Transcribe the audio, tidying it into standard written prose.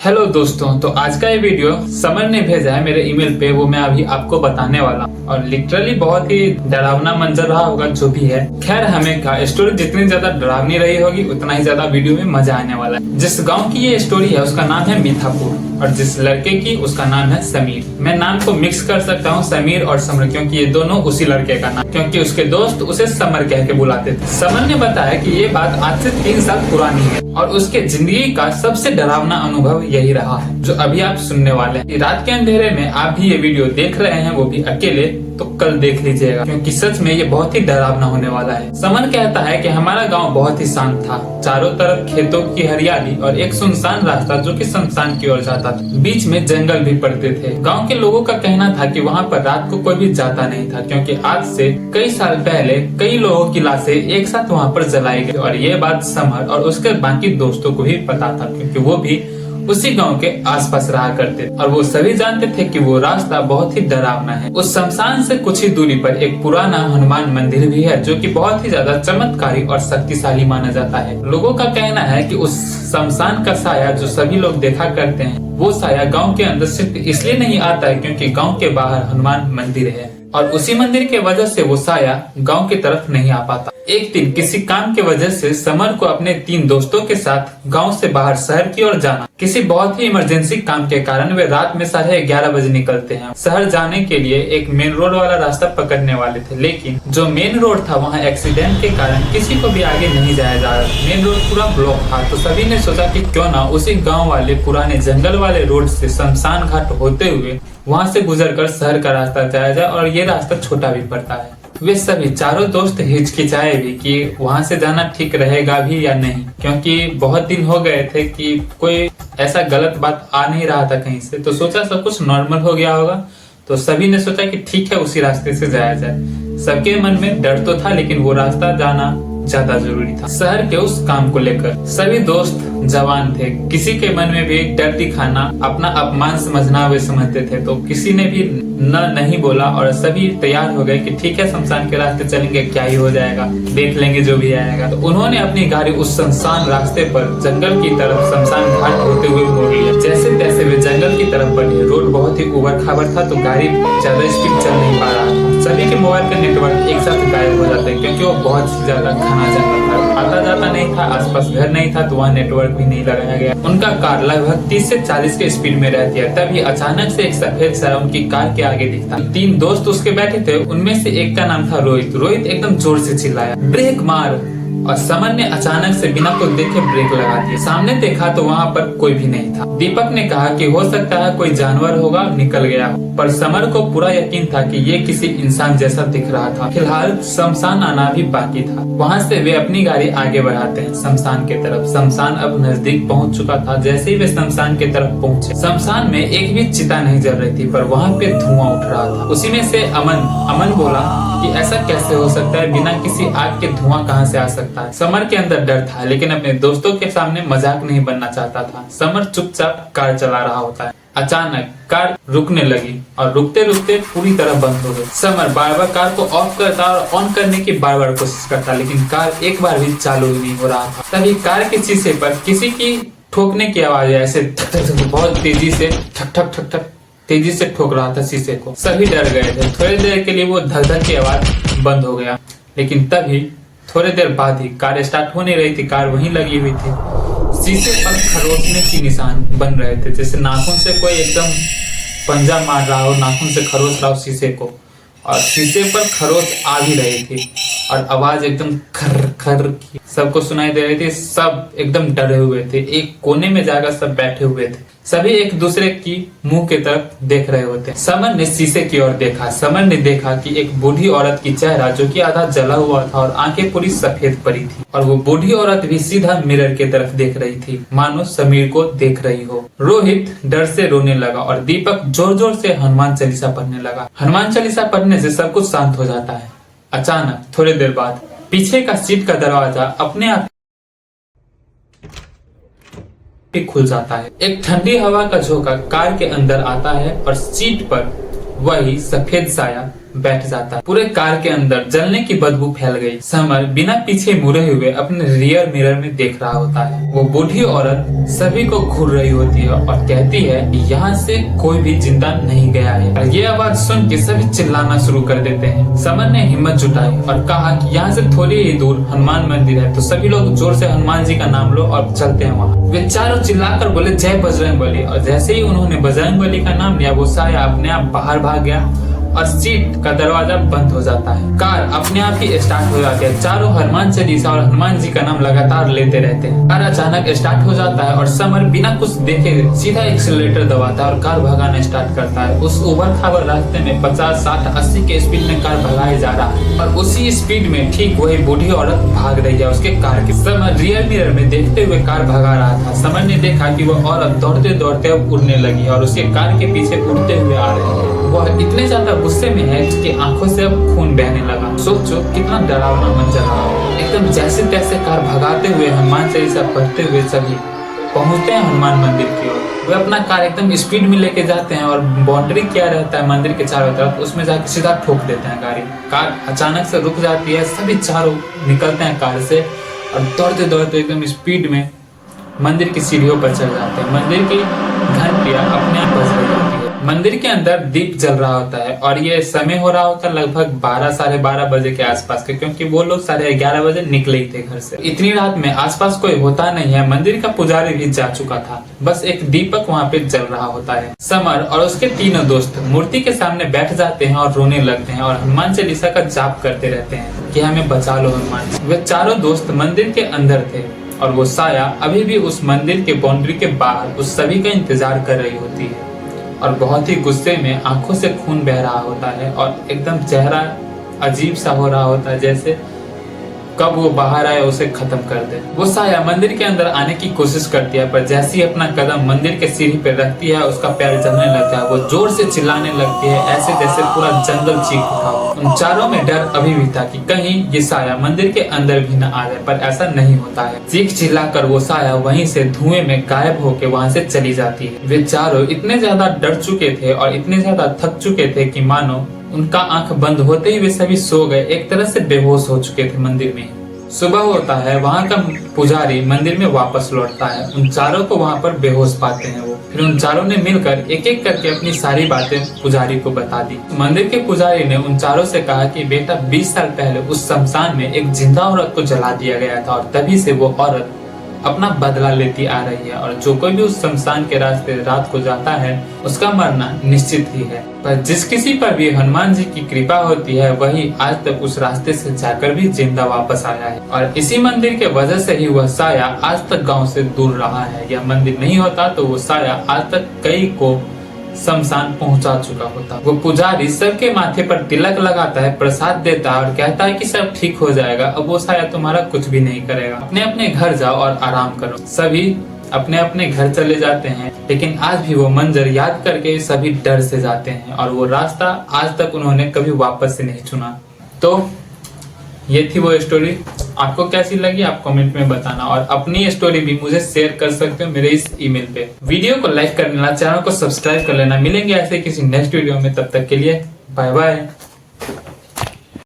Hello दोस्तों, तो आज का ये वीडियो समर ने भेजा है मेरे ईमेल पे, वो मैं अभी आपको बताने वाला हूँ। और लिटरली बहुत ही डरावना मंजर रहा होगा जो भी है। खैर, हमें का स्टोरी जितनी ज्यादा डरावनी रही होगी उतना ही ज्यादा वीडियो में मजा आने वाला है। जिस गांव की ये स्टोरी है उसका नाम है मीठापुर और जिस लड़के की उसका नाम है समीर। मैं नाम को मिक्स कर सकता हूँ समीर और समर, क्योंकि ये दोनों उसी लड़के का नाम, क्योंकि उसके दोस्त उसे समर कह के बुलाते थे। समर ने बताया कि ये बात आज से 3 साल पुरानी है और उसके जिंदगी का सबसे डरावना अनुभव यही रहा है जो अभी आप सुनने वाले हैं। रात के अंधेरे में आप भी ये वीडियो देख रहे हैं, वो भी अकेले, तो कल देख लीजिएगा क्योंकि सच में ये बहुत ही डरावना होने वाला है। समर कहता है कि हमारा गांव बहुत ही शांत था, चारों तरफ खेतों की हरियाली और एक सुनसान रास्ता जो कि शमशान की ओर जाता था। बीच में जंगल भी पड़ते थे। गांव के लोगों का कहना था कि वहां पर रात को कोई भी जाता नहीं था, क्योंकि आज से कई साल पहले कई लोगों की लाशें एक साथ वहां पर जलाई गई। और ये बात समर और उसके बाकी दोस्तों को भी पता था, क्योंकि वो भी उसी गांव के आसपास रहा करते और वो सभी जानते थे कि वो रास्ता बहुत ही डरावना है। उस शमशान से कुछ ही दूरी पर एक पुराना हनुमान मंदिर भी है जो कि बहुत ही ज्यादा चमत्कारी और शक्तिशाली माना जाता है। लोगों का कहना है कि उस शमशान का साया जो सभी लोग देखा करते हैं, वो साया गांव के अंदर सिर्फ इसलिए नहीं आता है क्योंकि गांव के बाहर हनुमान मंदिर है और उसी मंदिर के वजह से वो साया गांव की तरफ नहीं आ पाता। एक दिन किसी काम के वजह से समर को अपने 3 दोस्तों के साथ गांव से बाहर शहर की ओर जाना। किसी बहुत ही इमरजेंसी काम के कारण वे रात में 11:30 बजे निकलते हैं। शहर जाने के लिए एक मेन रोड वाला रास्ता पकड़ने वाले थे, लेकिन जो मेन रोड था वहाँ एक्सीडेंट के कारण किसी को भी आगे नहीं जाया जा रहा। मेन रोड पूरा ब्लॉक था, तो सभी ने सोचा कि क्यों ना उसी गाँव वाले पुराने जंगल वाले रोड से शमशान घाट होते हुए वहाँ से गुजरकर शहर का रास्ता जाया जाए, और ये रास्ता छोटा भी पड़ता है। वे सभी चारों दोस्त हिचकिचाए भी कि वहाँ से जाना ठीक रहेगा भी या नहीं, क्योंकि बहुत दिन हो गए थे कि कोई ऐसा गलत बात आ नहीं रहा था कहीं से। तो सोचा सब कुछ नॉर्मल हो गया होगा, तो सभी ने सोचा कि ठीक है उसी रास्ते से जाया जाए। सबके मन में डर तो था, लेकिन वो रास्ता जाना ज्यादा जरूरी था शहर के उस काम को लेकर। सभी दोस्त जवान थे, किसी के मन में भी डर दिखाना अपना अपमान समझना वे समझते थे, तो किसी ने भी नहीं बोला और सभी तैयार हो गए कि ठीक है शमशान के रास्ते चलेंगे, क्या ही हो जाएगा, देख लेंगे जो भी आएगा। तो उन्होंने अपनी गाड़ी उस शमशान रास्ते पर जंगल की तरफ शमशान घाट होते हुए मोड़ लिया। जैसे तैसे वे जंगल की तरफ बढ़े। रोड बहुत ही उबड़ खाबड़ था, तो गाड़ी ज्यादा स्पीड चल नहीं पा रहा था। सभी के मोबाइल का नेटवर्क एक साथ गायब हो जाता है, क्योंकि वो बहुत ज्यादा घना जंगल था, आता जाता नहीं था, आसपास घर नहीं था, तो वहाँ नेटवर्क भी नहीं लगाया गया। उनका कार लगभग 30 से 40 के स्पीड में रहती है। तभी अचानक से एक सफेद साया उनकी कार के आगे दिखता। 3 दोस्त उसके बैठे थे, उनमें से एक का नाम था रोहित। रोहित एकदम जोर से चिल्लाया, ब्रेक मार, और समर ने अचानक से बिना कुछ देखे ब्रेक लगा दिया। सामने देखा तो वहाँ पर कोई भी नहीं था। दीपक ने कहा कि हो सकता है कोई जानवर होगा, निकल गया, पर समर को पूरा यकीन था कि ये किसी इंसान जैसा दिख रहा था। फिलहाल शमशान आना भी बाकी था। वहाँ से वे अपनी गाड़ी आगे बढ़ाते हैं शमशान के तरफ। शमशान अब नजदीक पहुँच चुका था। जैसे ही वे शमशान के तरफ पहुँचे, शमशान में एक भी चिता नहीं जल रही थी, पर वहाँ पे धुआं उठ रहा था। उसी में से अमन बोला कि ऐसा कैसे हो सकता है, बिना किसी आग के धुआं कहाँ से आ सकता है। समर के अंदर डर था, लेकिन अपने दोस्तों के सामने मजाक नहीं बनना चाहता था। समर चुपचाप कार चला रहा होता है। अचानक कार रुकने लगी और रुकते रुकते पूरी तरह बंद हो गई। समर बार बार कार को ऑफ करता और ऑन करने की बार बार कोशिश करता, लेकिन कार एक बार भी चालू ही नहीं हो रहा था। तभी कार के शीशे पर किसी की ठोकने की आवाज ऐसे बहुत तेजी से ठक ठक ठक ठक तेजी से ठोक रहा था शीशे को। सभी डर गए थे। थोड़ी देर के लिए वो धक धक की आवाज बंद हो गया, लेकिन तभी थोड़ी देर बाद ही कार स्टार्ट हो नहीं रही थी। कार वहीं लगी हुई थी। शीशे पर खरोचने की निशान बन रहे थे, जैसे नाखून से कोई एकदम पंजा मार रहा हो, नाखून से खरोच रहा हो शीशे को, और शीशे पर खरोच आ भी रही थी और आवाज एकदम खर खर की सबको सुनाई दे रही थी। सब एकदम डरे हुए थे। एक कोने में जाकर सब बैठे हुए थे। सभी एक दूसरे की मुंह की तरफ देख रहे होते। समर ने शीशे की ओर देखा। समर ने देखा कि एक बूढ़ी औरत की चेहरा जो कि आधा जला हुआ था और आंखें पूरी सफेद पड़ी थी, और वो बूढ़ी औरत भी सीधा मिरर की तरफ देख रही थी, मानो समीर को देख रही हो। रोहित डर से रोने लगा और दीपक जोर जोर से हनुमान चालीसा पढ़ने लगा। हनुमान चालीसा पढ़ने से सब कुछ शांत हो जाता है। अचानक थोड़ी देर बाद पीछे का सीट का दरवाजा अपने आप खुल जाता है। एक ठंडी हवा का झोंका कार के अंदर आता है और सीट पर वही सफेद साया बैठ जाता है। पूरे कार के अंदर जलने की बदबू फैल गई। समर बिना पीछे मुड़े हुए अपने रियर मिरर में देख रहा होता है। वो बूढ़ी औरत सभी को घूर रही होती है और कहती है कि यहाँ से कोई भी जिंदा नहीं गया है। और ये आवाज सुन के सभी चिल्लाना शुरू कर देते हैं। समर ने हिम्मत जुटाई और कहा कि यहाँ से थोड़ी ही दूर हनुमान मंदिर है, तो सभी लोग जोर से हनुमान जी का नाम लो और चलते हैं वहाँ। वे चारों चिल्लाकर बोले जय बजरंगबली, और जैसे ही उन्होंने बजरंगबली का नाम लिया वो साया अपने आप बाहर भाग गया और सीट का दरवाजा बंद हो जाता है। कार अपने आप ही स्टार्ट हो जाती है। चारों हनुमान चालीसा और हनुमान जी का नाम लगातार लेते रहते हैं। कार अचानक स्टार्ट हो जाता है और समर बिना कुछ देखे सीधा एक्सीलरेटर दबाता है और कार भगाना स्टार्ट करता है। उस उबड़ खाबड़ रास्ते में 50, 60, 80 के स्पीड में कार भगाए जा रहा है और उसी स्पीड में ठीक वही बूढ़ी औरत भाग रही है उसके कार के। समर रियर मिरर में देखते हुए कार भगा रहा था। समर ने देखा कि वो औरत दौड़ते दौड़ते अब उड़ने लगी और उसके कार के पीछे उड़ते हुए आ रही है। वह इतने ज्यादा गुस्से में है कि आंखों से अब खून बहने लगा। सोचो कितना डरावना मंजर रहा। एकदम जैसे तैसे कार भगाते हुए हनुमान चालीसा पढ़ते हुए सभी पहुंचते हैं हनुमान मंदिर की ओर। वे अपना कार एकदम स्पीड में लेके जाते हैं और बाउंड्री किया रहता है मंदिर के चारों तरफ, उसमें जाके सीधा ठोक देते हैं गाड़ी। कार अचानक से रुक जाती है। सभी चारों निकलते हैं कार से और दौड़ते दौड़ते एकदम स्पीड में मंदिर की सीढ़ियों पर चढ़ जाते हैं। मंदिर की घंटियां अपने आप बज रही होती है। मंदिर के अंदर दीप जल रहा होता है और ये समय हो रहा होता है लगभग 12, 12:30 बजे के आसपास के, क्योंकि वो लोग 11:30 बजे निकले ही थे घर से। इतनी रात में आसपास कोई होता नहीं है। मंदिर का पुजारी भी जा चुका था, बस एक दीपक वहाँ पे जल रहा होता है। समर और उसके तीनों दोस्त मूर्ति के सामने बैठ जाते हैं और रोने लगते हैं और हनुमान चालीसा का जाप करते रहते हैं कि हमें बचा लो हनुमान। वे चारों दोस्त मंदिर के अंदर थे और वो साया अभी भी उस मंदिर के बाउंड्री के बाहर उस सभी का इंतजार कर रही होती है और बहुत ही गुस्से में आंखों से खून बह रहा होता है और एकदम चेहरा अजीब सा हो रहा होता है, जैसे कब वो बाहर आए उसे खत्म कर दे। वो साया मंदिर के अंदर आने की कोशिश करती है, पर जैसे ही अपना कदम मंदिर के सीढ़ी पे रखती है उसका पैर जलने लगता है। वो जोर से चिल्लाने लगती है, ऐसे जैसे पूरा जंगल चीख उठा हो। उन चारों में डर अभी भी था कि कहीं ये साया मंदिर के अंदर भी न आ जाए, पर ऐसा नहीं होता है। चीख चिल्लाकर वो साया वहीं से धुएं में गायब होकर वहां से चली जाती है। वे चारों इतने ज्यादा डर चुके थे और इतने ज्यादा थक चुके थे कि मानो उनका आंख बंद होते ही वे सभी सो गए, एक तरह से बेहोश हो चुके थे मंदिर में। सुबह होता है, वहाँ का पुजारी मंदिर में वापस लौटता है। उन चारों को वहाँ पर बेहोश पाते हैं वो। फिर उन चारों ने मिलकर एक एक करके अपनी सारी बातें पुजारी को बता दी। मंदिर के पुजारी ने उन चारों से कहा कि बेटा 20 साल पहले उस शमशान में एक जिंदा औरत को जला दिया गया था और तभी से वो औरत अपना बदला लेती आ रही है और जो कोई भी उस शमशान के रास्ते रात को जाता है उसका मरना निश्चित ही है। पर जिस किसी पर भी हनुमान जी की कृपा होती है वही आज तक उस रास्ते से जाकर भी जिंदा वापस आया है और इसी मंदिर के वजह से ही वह साया आज तक गांव से दूर रहा है। यह मंदिर नहीं होता तो वो साया आज तक कई को शमशान पहुंचा चुका होता। वो पुजारी सबके माथे पर तिलक लगाता है, प्रसाद देता है और कहता है कि सब ठीक हो जाएगा। अब वो साया तुम्हारा कुछ भी नहीं करेगा, अपने अपने घर जाओ और आराम करो। सभी अपने अपने घर चले जाते हैं, लेकिन आज भी वो मंजर याद करके सभी डर से जाते हैं और वो रास्ता आज तक उन्होंने कभी वापस से नहीं चुना। तो ये थी वो स्टोरी। आपको कैसी लगी आप कमेंट में बताना और अपनी स्टोरी भी मुझे शेयर कर सकते हो मेरे इस ईमेल पे। वीडियो को लाइक कर लेना, चैनल को सब्सक्राइब कर लेना। मिलेंगे ऐसे किसी नेक्स्ट वीडियो में, तब तक के लिए बाय बाय।